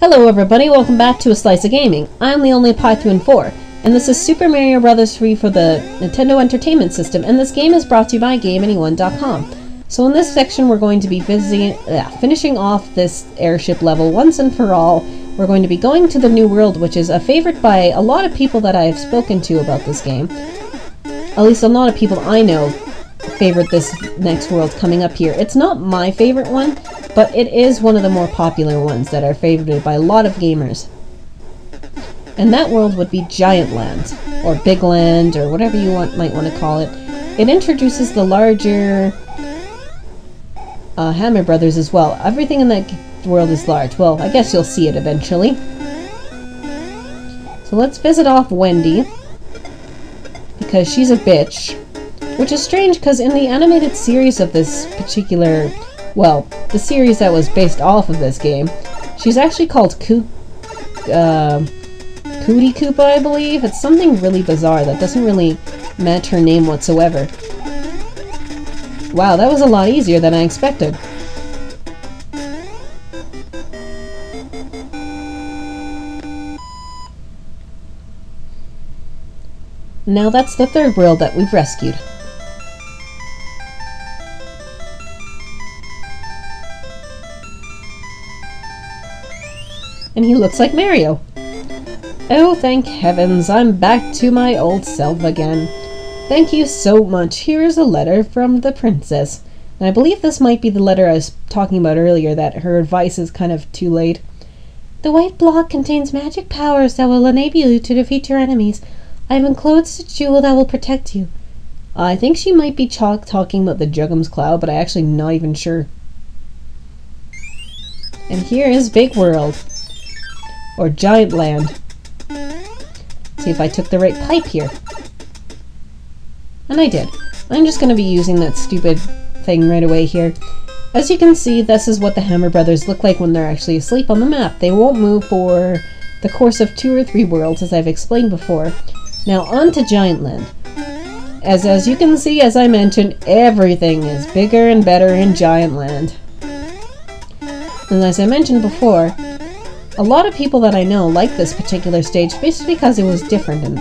Hello everybody, welcome back to A Slice of Gaming. I'm the only Python4, and this is Super Mario Bros. 3 for the Nintendo Entertainment System, and this game is brought to you by GameAnyone.com. So in this section we're going to be finishing off this airship level once and for all. We're going to be going to the new world, which is a favorite by a lot of people that I have spoken to about this game. At least a lot of people I know favorite this next world coming up here. It's not my favorite one, but it is one of the more popular ones that are favorited by a lot of gamers. And that world would be Giant Land, or Big Land, or whatever you might want to call it. It introduces the larger Hammer Brothers as well. Everything in that world is large. Well, I guess you'll see it eventually. So let's visit off Wendy, because she's a bitch. Which is strange, because in the animated series of this particular, well, the series that was based off of this game, she's actually called Cootie Koopa, I believe. It's something really bizarre that doesn't really match her name whatsoever. Wow, that was a lot easier than I expected. Now that's the third world that we've rescued. And he looks like Mario. Oh, thank heavens, I'm back to my old self again. Thank you so much. Here is a letter from the princess. And I believe this might be the letter I was talking about earlier, that her advice is kind of too late. The white block contains magic powers that will enable you to defeat your enemies. I have enclosed a jewel that will protect you. I think she might be talking about the Juggum's Cloud, but I'm actually not even sure. And here is Big World. Or Giant Land. See if I took the right pipe here. And I did. I'm just going to be using that stupid thing right away here. As you can see, this is what the Hammer Brothers look like when they're actually asleep on the map. They won't move for the course of 2 or 3 worlds, as I've explained before. Now on to Giant Land. As you can see, as I mentioned, everything is bigger and better in Giant Land. And as I mentioned before, a lot of people that I know like this particular stage basically because it was different, and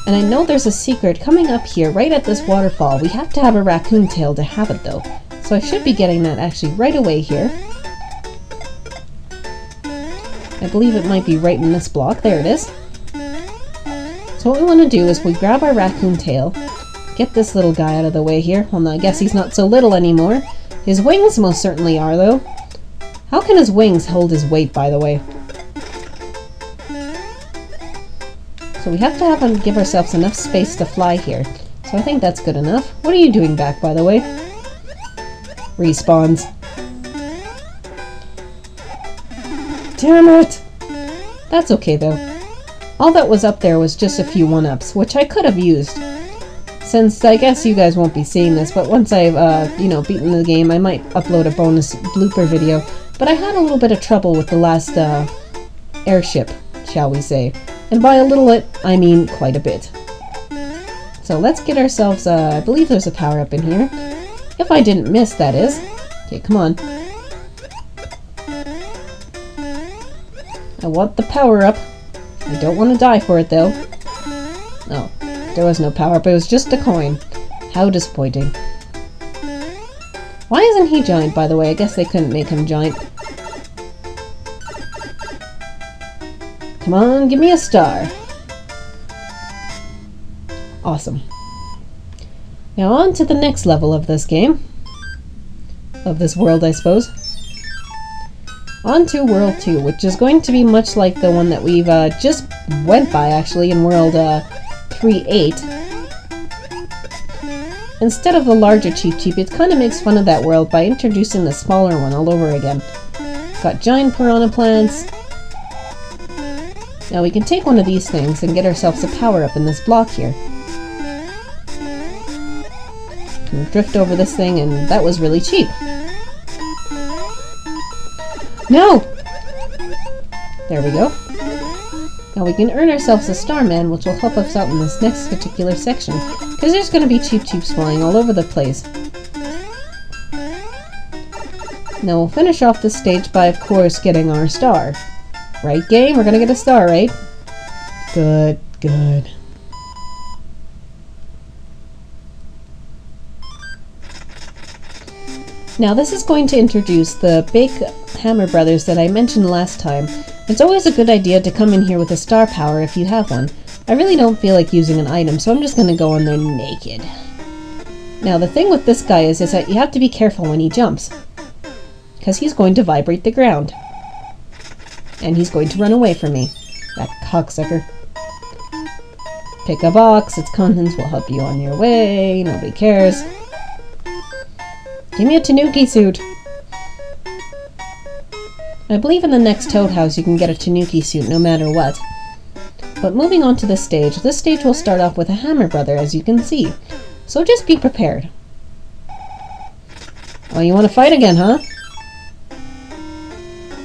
I know there's a secret coming up here right at this waterfall. We have to have a raccoon tail to have it though, so I should be getting that actually right away here. I believe it might be right in this block. There it is. So what we want to do is we grab our raccoon tail, get this little guy out of the way here. Well, no, I guess he's not so little anymore. His wings most certainly are though. How can his wings hold his weight, by the way? So we have to give ourselves enough space to fly here. So I think that's good enough. What are you doing back, by the way? Respawns. Damn it! That's okay, though. All that was up there was just a few 1-ups, which I could have used. Since I guess you guys won't be seeing this, but once I've, beaten the game, I might upload a bonus blooper video. But I had a little bit of trouble with the last airship, shall we say. And by a little bit, I mean quite a bit. So let's get ourselves, I believe there's a power-up in here. If I didn't miss, that is. Okay, come on. I want the power-up. I don't want to die for it, though. No, there was no power-up, it was just a coin. How disappointing. Why isn't he giant, by the way? I guess they couldn't make him giant. Come on, give me a star. Awesome. Now on to the next level of this game. Of this world, I suppose. On to World 2, which is going to be much like the one that we've just went by, actually, in World 3.8. Instead of the larger Cheep Cheep, it kind of makes fun of that world by introducing the smaller one all over again. Got giant piranha plants. Now we can take one of these things and get ourselves a power-up in this block here. Can drift over this thing, and that was really cheap. No! There we go. Now we can earn ourselves a Starman, which will help us out in this next particular section, because there's going to be Cheep Cheeps flying all over the place. Now we'll finish off this stage by, of course, getting our star. Right, game? We're gonna get a star, right? Good, good. Now this is going to introduce the big hammer brothers that I mentioned last time. It's always a good idea to come in here with a star power if you have one. I really don't feel like using an item, so I'm just gonna go in there naked. Now the thing with this guy is that you have to be careful when he jumps, because he's going to vibrate the ground. And he's going to run away from me. That cocksucker. Pick a box, its contents will help you on your way, nobody cares. Give me a Tanuki suit! I believe in the next Toad House you can get a Tanuki suit no matter what. But moving on to this stage will start off with a hammer brother, as you can see. So just be prepared. Oh, you want to fight again, huh?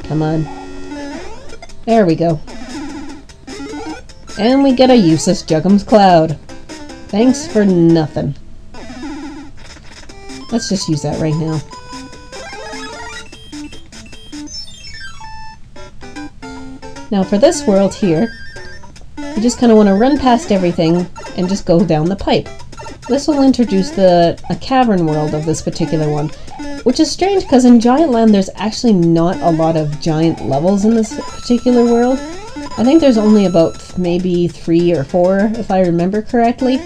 Come on. There we go. And we get a useless Juggum's Cloud. Thanks for nothing. Let's just use that right now. Now for this world here, you just kind of want to run past everything and just go down the pipe. This will introduce a cavern world of this particular one, which is strange because in Giant Land there's actually not a lot of giant levels in this particular world. I think there's only about maybe 3 or 4 if I remember correctly.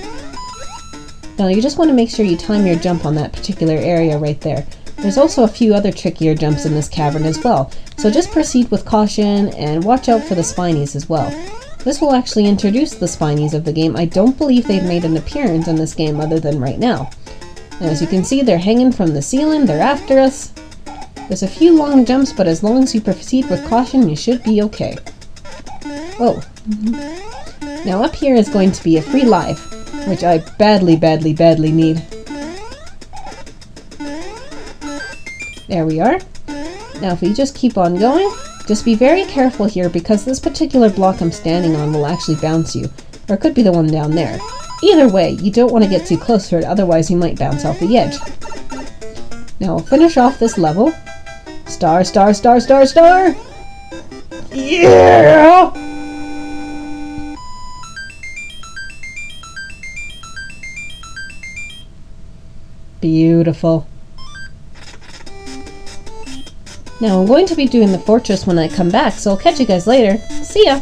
Now you just want to make sure you time your jump on that particular area right there. There's also a few other trickier jumps in this cavern as well, so just proceed with caution and watch out for the spinies as well. This will actually introduce the spinies of the game. I don't believe they've made an appearance in this game other than right now. And as you can see, they're hanging from the ceiling, they're after us. There's a few long jumps, but as long as you proceed with caution, you should be okay. Whoa. Now up here is going to be a free life, which I badly need. There we are. Now if we just keep on going, just be very careful here because this particular block I'm standing on will actually bounce you. Or it could be the one down there. Either way, you don't want to get too close to it, otherwise you might bounce off the edge. Now we'll finish off this level. Star, star, star, star, star! Yeah! Beautiful. Now I'm going to be doing the fortress when I come back, so I'll catch you guys later. See ya!